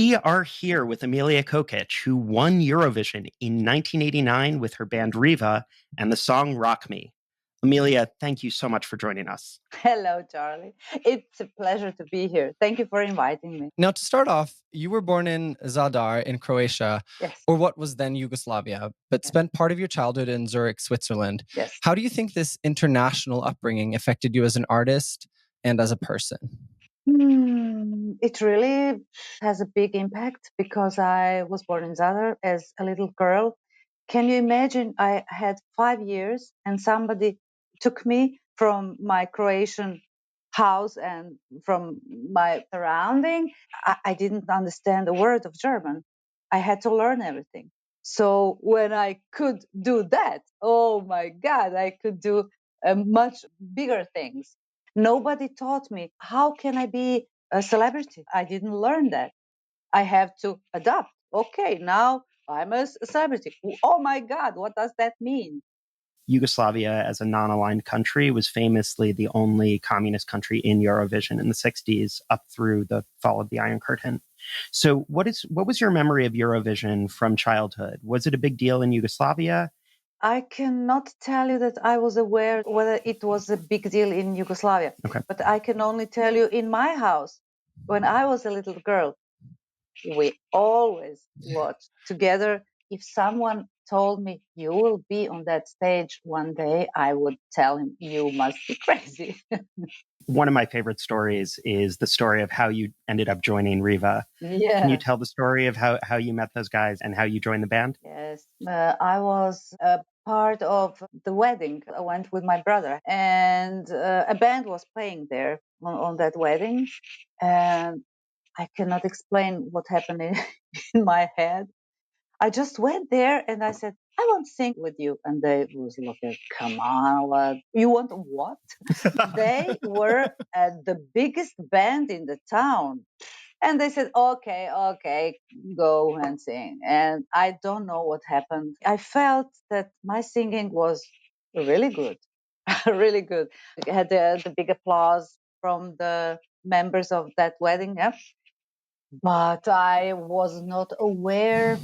We are here with Emilija Kokić, who won Eurovision in 1989 with her band Riva and the song Rock Me. Emilija, thank you so much for joining us. Hello, Charlie. It's a pleasure to be here. Thank you for inviting me. Now, to start off, you were born in Zadar in Croatia, Yes. or what was then Yugoslavia, but spent part of your childhood in Zurich, Switzerland. Yes. How do you think this international upbringing affected you as an artist and as a person? It really has a big impact because I was born in Zadar as a little girl. Can you imagine? I had 5 years and somebody took me from my Croatian house and from my surrounding. I didn't understand a word of German. I had to learn everything. So when I could do that, oh my God, I could do much bigger things. Nobody taught me how can I be a celebrity. I didn't learn that. I have to adapt. Okay, now I'm a celebrity. Oh my God, what does that mean? Yugoslavia, as a non-aligned country, was famously the only communist country in Eurovision in the 60s up through the fall of the Iron Curtain. So what was your memory of Eurovision from childhood? Was it a big deal in Yugoslavia? I cannot tell you that I was aware whether it was a big deal in Yugoslavia. Okay. But I can only tell you in my house, when I was a little girl, we always watched together. If someone told me, you will be on that stage one day, I would tell him, you must be crazy. One of my favorite stories is the story of how you ended up joining Riva. Yeah. Can you tell the story of how you met those guys and how you joined the band? Yes, I was a part of the wedding. I went with my brother, and a band was playing there on that wedding. And I cannot explain what happened in my head. I just went there and I said, I want to sing with you. And they was looking, come on, what? You want what? They were the biggest band in the town. And they said, okay, go and sing. And I don't know what happened. I felt that my singing was really good, really good. I had the big applause from the members of that wedding. Yeah? But I was not aware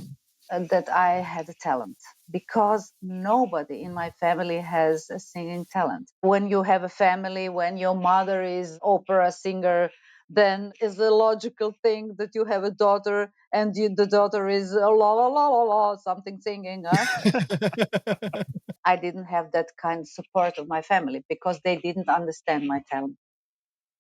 that I had a talent because nobody in my family has a singing talent. When you have a family, when your mother is opera singer, then it's the logical thing that you have a daughter and the daughter is la la la la la something singing. Huh? I didn't have that kind of support of my family because they didn't understand my talent.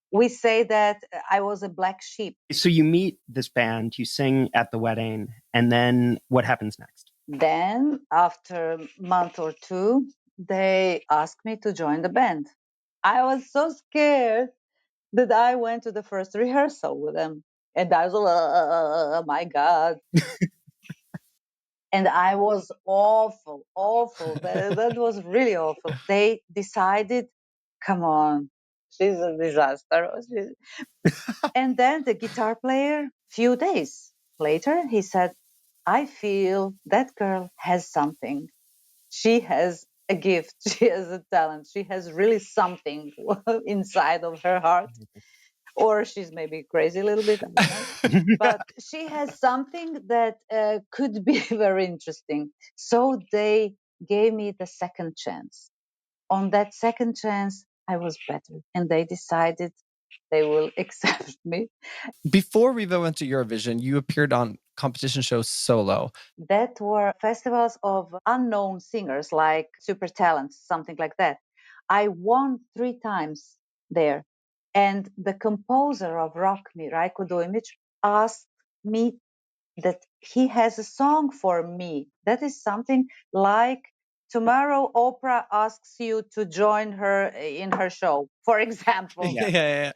We say that I was a black sheep. So you meet this band, you sing at the wedding, and then what happens next? Then, after a month or two, they asked me to join the band. I was so scared that I went to the first rehearsal with them. And I was, oh my God. And I was awful. That was really awful. They decided, come on, she's a disaster. And then the guitar player, few days later, he said, I feel that girl has something. She has a gift. She has a talent. She has really something inside of her heart. Or she's maybe crazy a little bit, but she has something that could be very interesting. So they gave me the second chance. On that second chance, I was better, and they decided they will accept me. Before Riva went to Eurovision, you appeared on competition shows solo. That were festivals of unknown singers like Super Talents, something like that. I won 3 times there. And the composer of Rock Me, Rajko Dujmic, asked me that he has a song for me. That is something like tomorrow Oprah asks you to join her in her show, for example. Yeah.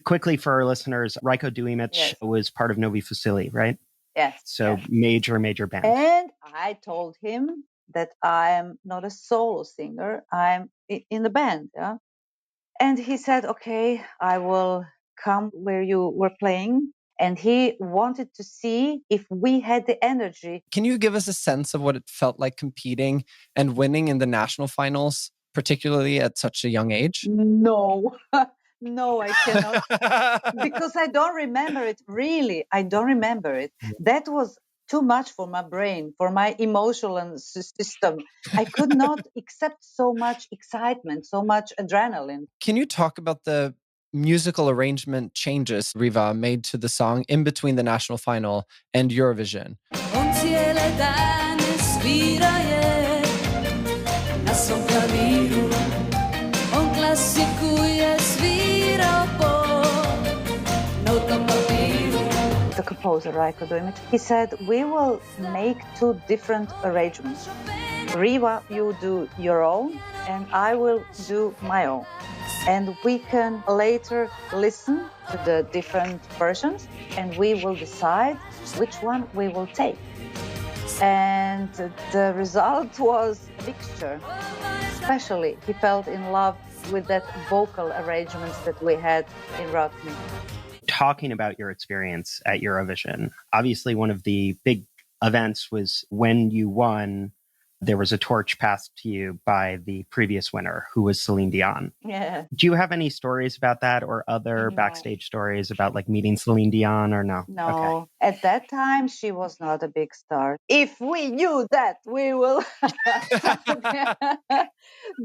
Quickly for our listeners, Rajko Dujmic was part of Novi Fusili, right? Yes. So major band. And I told him that I am not a solo singer. I'm in the band. Yeah? And he said, okay, I will come where you were playing. And he wanted to see if we had the energy. Can you give us a sense of what it felt like competing and winning in the national finals, particularly at such a young age? No, No, I cannot. Because I don't remember it. Really, I don't remember it. That was too much for my brain, for my emotional system. I could not accept so much excitement, so much adrenaline. Can you talk about the musical arrangement changes Riva made to the song in between the national final and Eurovision? The composer, Rajko Dujmić, he said, we will make two different arrangements. Riva, you do your own, and I will do my own. And we can later listen to the different versions, and we will decide which one we will take. And the result was a mixture. Especially, he felt in love with that vocal arrangements that we had in Rock Me. Talking about your experience at Eurovision, obviously one of the big events was when you won, there was a torch passed to you by the previous winner, who was Celine Dion. Yeah. Do you have any stories about that or other backstage stories about like meeting Celine Dion or no? No. Okay. At that time, she was not a big star. If we knew that, we will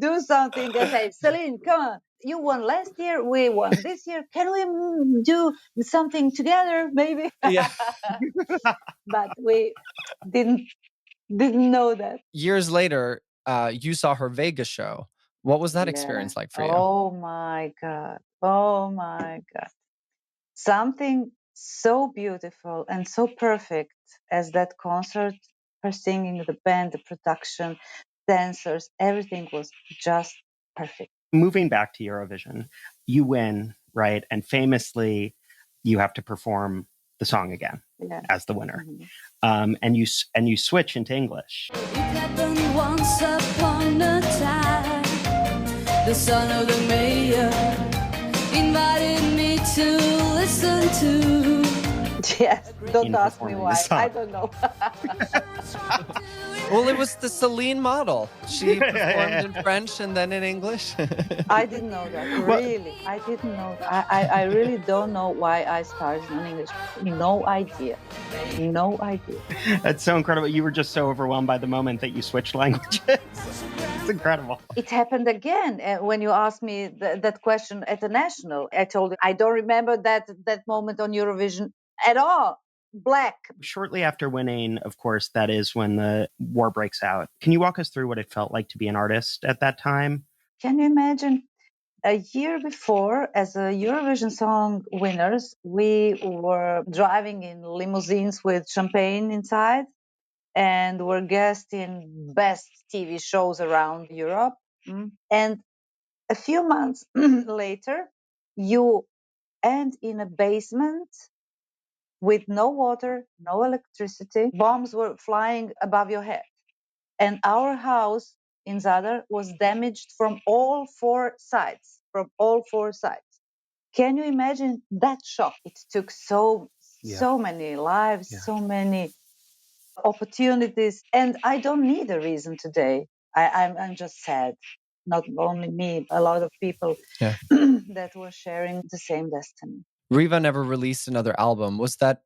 do something and say, Celine, come on. You won last year, we won this year. Can we do something together, maybe? Yeah. But we didn't know that. Years later, you saw her Vegas show. What was that experience like for you? Oh my God. Oh my God. Something so beautiful and so perfect as that concert, her singing, the band, the production, dancers, everything was just perfect. Moving back to Eurovision, you win, right? And famously, you have to perform the song again as the winner. Mm-hmm. And you switch into English. It happened once upon a time. The son of the mayor invited me to listen to. Yes, don't ask me why. I don't know. Well, it was the Celine model. She performed in French and then in English. I didn't know that. Really, I didn't know. I really don't know why I started in English. No idea. No idea. That's so incredible. You were just so overwhelmed by the moment that you switched languages. It's incredible. It happened again when you asked me that question at the national. I told you I don't remember that moment on Eurovision at all. Black. Shortly after winning, of course, that is when the war breaks out. Can you walk us through what it felt like to be an artist at that time? Can you imagine? A year before, as a Eurovision Song winners, we were driving in limousines with champagne inside and were guests in best TV shows around Europe. And a few months later, you end in a basement with no water, no electricity. Bombs were flying above your head. And our house in Zadar was damaged from all four sides. Can you imagine that shock? It took so many lives, so many opportunities. And I don't need a reason today. I'm just sad. Not only me, a lot of people that were sharing the same destiny. Riva never released another album. Was that,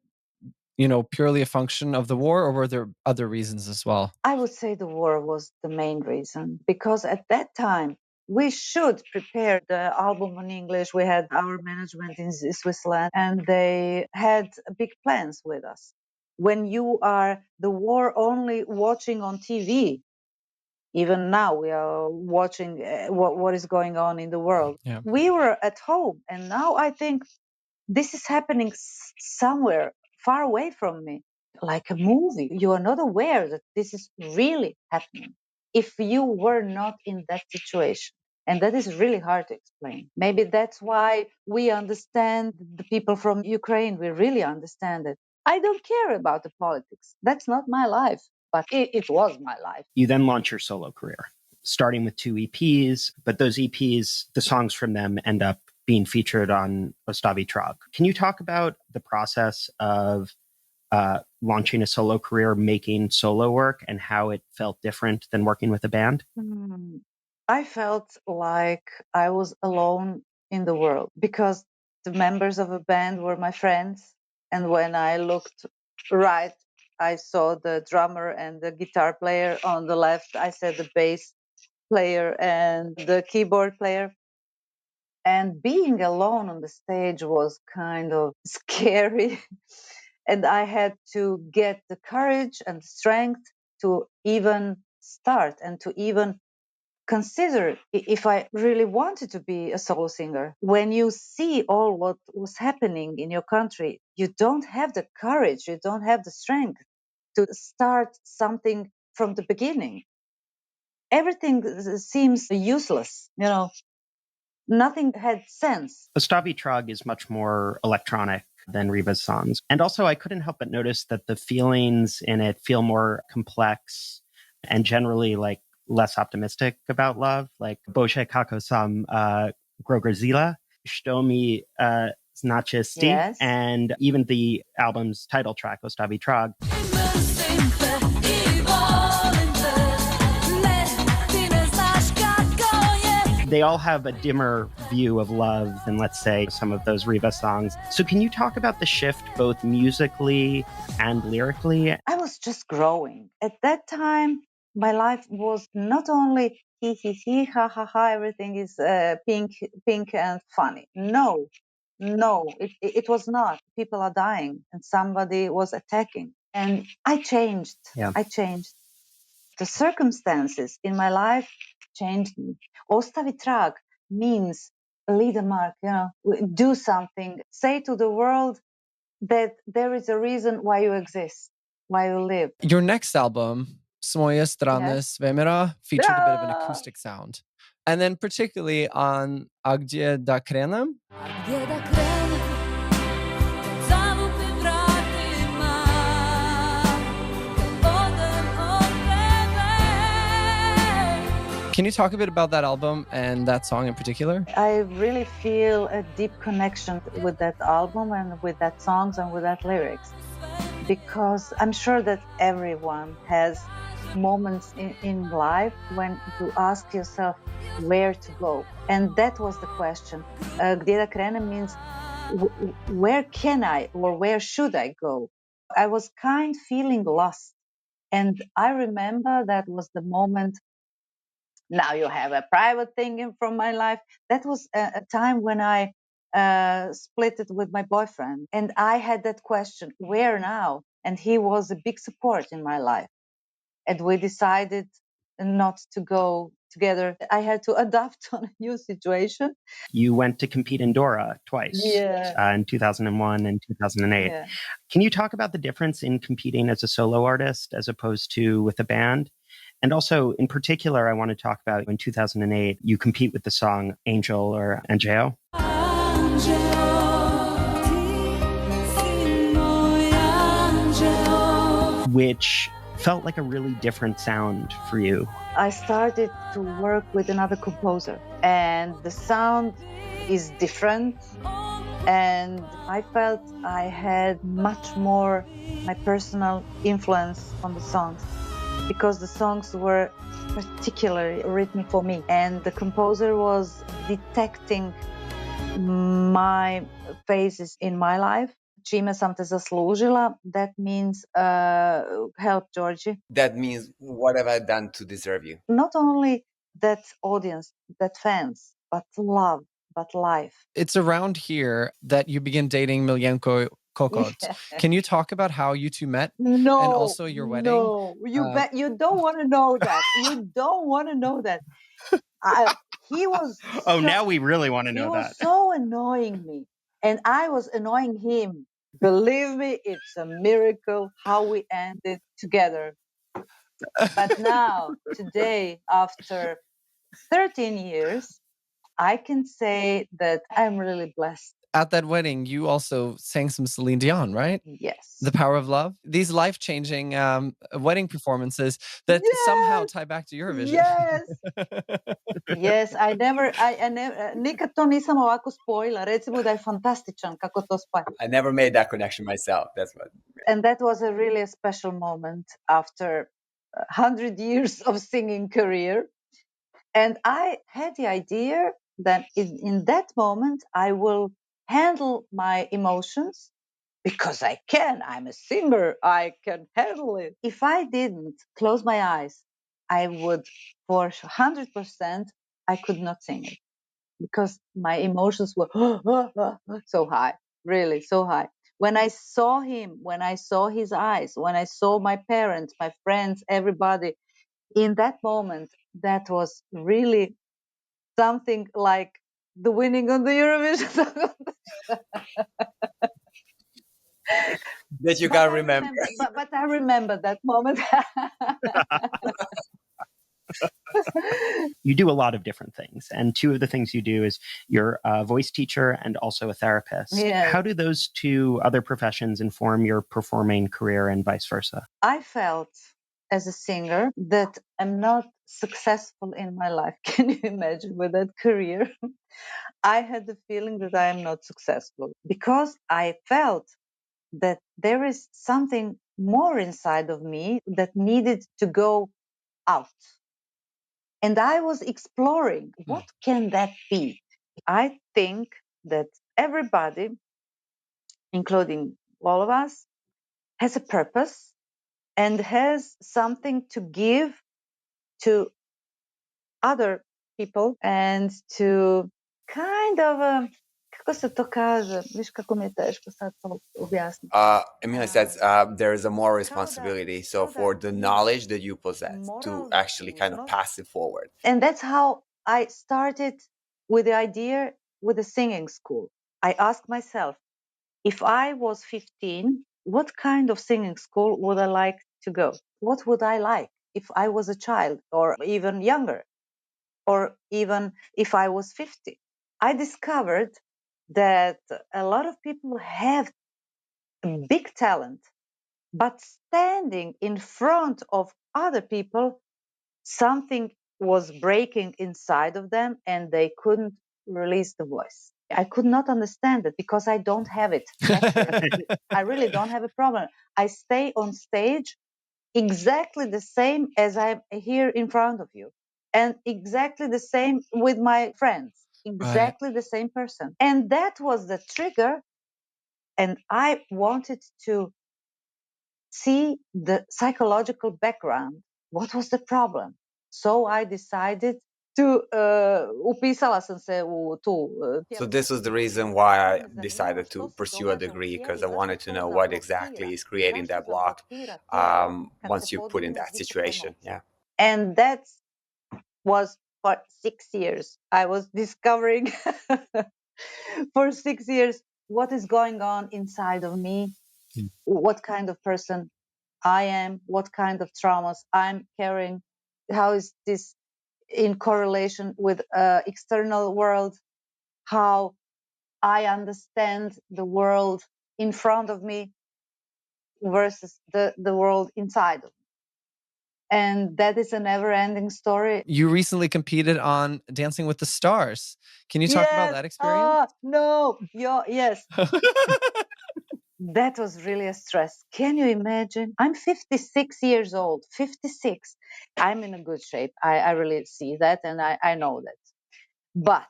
purely a function of the war, or were there other reasons as well? I would say the war was the main reason, because at that time, we should prepare the album in English. We had our management in Switzerland, and they had big plans with us. When you are the war only watching on TV, even now we are watching what is going on in the world. Yeah. We were at home, and now I think this is happening somewhere far away from me, like a movie. You are not aware that this is really happening if you were not in that situation. And that is really hard to explain. Maybe that's why we understand the people from Ukraine. We really understand it. I don't care about the politics. That's not my life, but it was my life. You then launch your solo career, starting with 2 EPs, but those EPs, the songs from them end up being featured on Ostavi Trog. Can you talk about the process of launching a solo career, making solo work, and how it felt different than working with a band? I felt like I was alone in the world, because the members of a band were my friends. And when I looked right, I saw the drummer and the guitar player. On the left, I said the bass player and the keyboard player. And being alone on the stage was kind of scary. And I had to get the courage and strength to even start and to even consider if I really wanted to be a solo singer. When you see all what was happening in your country, you don't have the courage, you don't have the strength to start something from the beginning. Everything seems useless, nothing had sense. Ostavi Trog is much more electronic than Riva's songs. And also, I couldn't help but notice that the feelings in it feel more complex and generally like less optimistic about love. Like Bože kako sam grograzila, što mi značisti, Yes. and even the album's title track, Ostavi Trog. They all have a dimmer view of love than, let's say, some of those Riva songs. So can you talk about the shift both musically and lyrically? I was just growing. At that time, my life was not only hee, ha, ha, ha, everything is pink and funny. No, it was not. People are dying and somebody was attacking. And I changed. Yeah. I changed. The circumstances in my life changed me. Ostavi trag means leave a mark, do something. Say to the world that there is a reason why you exist, why you live. Your next album, Svoje strane svemira, featured a bit of an acoustic sound. And then particularly on A gdje da krenem? Can you talk a bit about that album and that song in particular? I really feel a deep connection with that album and with that songs and with that lyrics, because I'm sure that everyone has moments in life when you ask yourself where to go. And that was the question. Gdje da krenem means where can I or where should I go? I was feeling lost. And I remember that was the moment. Now you have a private thing from my life. That was a time when I split it with my boyfriend. And I had that question, where now? And he was a big support in my life. And we decided not to go together. I had to adapt on a new situation. You went to compete in Dora twice, in 2001 and 2008. Yeah. Can you talk about the difference in competing as a solo artist as opposed to with a band? And also, in particular, I want to talk about in 2008, you compete with the song Angel or Angel. Which felt like a really different sound for you. I started to work with another composer, and the sound is different. And I felt I had much more my personal influence on the songs, because the songs were particularly written for me. And the composer was detecting my phases in my life. Čime sam te zaslužila, that means help, Georgie. That means what have I done to deserve you? Not only that audience, that fans, but love, but life. It's around here that you begin dating Emilija Kokić. Can you talk about how you two met? No. And also your wedding? No, you don't want to know that. You don't want to know that. He was. Now we really want to know that. He was so annoying me, and I was annoying him. Believe me, it's a miracle how we ended together. But now, today, after 13 years, I can say that I'm really blessed. At that wedding, you also sang some Celine Dion, right? Yes. The Power of Love. These life-changing wedding performances that somehow tie back to Eurovision. Yes. Yes, I never, nikad to nisam ovako spojila. Recimo da je fantastičan kako to spaja. I never made that connection myself. That's what. And that was a really special moment after 100 years of singing career. And I had the idea then in that moment, I will handle my emotions because I can. I'm a singer. I can handle it. If I didn't close my eyes, I would, for 100%, I could not sing it because my emotions were so high, really so high. When I saw him, when I saw his eyes, when I saw my parents, my friends, everybody in that moment, that was really something like the winning on the Eurovision. That you can remember. But I remember that moment. You do a lot of different things. And two of the things you do is you're a voice teacher and also a therapist. Yes. How do those two other professions inform your performing career and vice versa? I felt as a singer that I'm not successful in my life. Can you imagine with that career? I had the feeling that I am not successful because I felt that there is something more inside of me that needed to go out. And I was exploring, what can that be? I think that everybody, including all of us, has a purpose and has something to give to other people and to kind of kako se to kaže? Viš kako mi je teško sad to objasniti. Emilija says there is a moral responsibility. So for the knowledge that you possess to actually kind of pass it forward. And that's how I started with the idea with the singing school. I asked myself, if I was 15, what kind of singing school would I like to go? What would I like if I was a child or even younger? Or even if I was 50? I discovered that a lot of people have a big talent, but standing in front of other people, something was breaking inside of them and they couldn't release the voice. I could not understand it because I don't have it. I really don't have a problem. I stay on stage exactly the same as I'm here in front of you, and exactly the same with my friends, exactly the same person. And that was the trigger. And I wanted to see the psychological background. What was the problem? So I decided to upisala sam se u tu. So this was the reason why I decided to pursue a degree, because I wanted to know what exactly is creating that block once you put in that situation. Yeah. And that was for 6 years. I was discovering for 6 years what is going on inside of me, what kind of person I am, what kind of traumas I'm carrying, how is this in correlation with external world, how I understand the world in front of me versus the world inside of me. And that is a never-ending story. You recently competed on Dancing with the Stars. Can you talk about that experience? No. Yes. That was really a stress. Can you imagine? I'm 56 years old. 56. I'm in a good shape. I really see that and I know that. But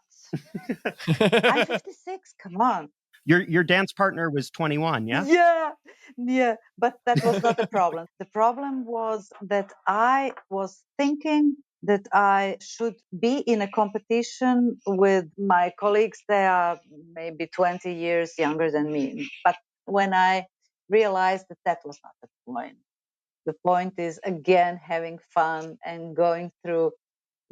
I'm 56. Come on. Your dance partner was 21, yeah? Yeah. But that was not the problem. The problem was that I was thinking that I should be in a competition with my colleagues. They are maybe 20 years younger than me. But when I realized that that was not the point. The point is, again, having fun and going through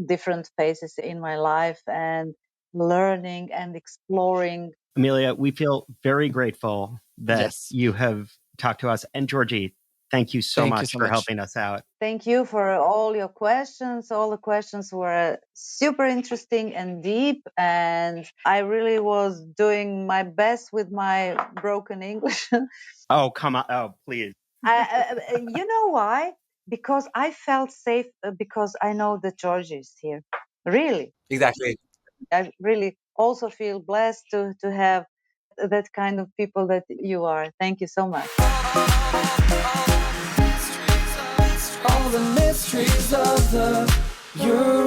different phases in my life and learning and exploring. Emilija, we feel very grateful that you have talked to us. And Georgie, thank you so much for helping us out. Thank you for all your questions. All the questions were super interesting and deep. And I really was doing my best with my broken English. Oh, come on. Oh, please. You know why? Because I felt safe because I know that Georgie is here. Really. Exactly. I really also feel blessed to have that kind of people that you are. Thank you so much. All the mysteries of the Eurovision.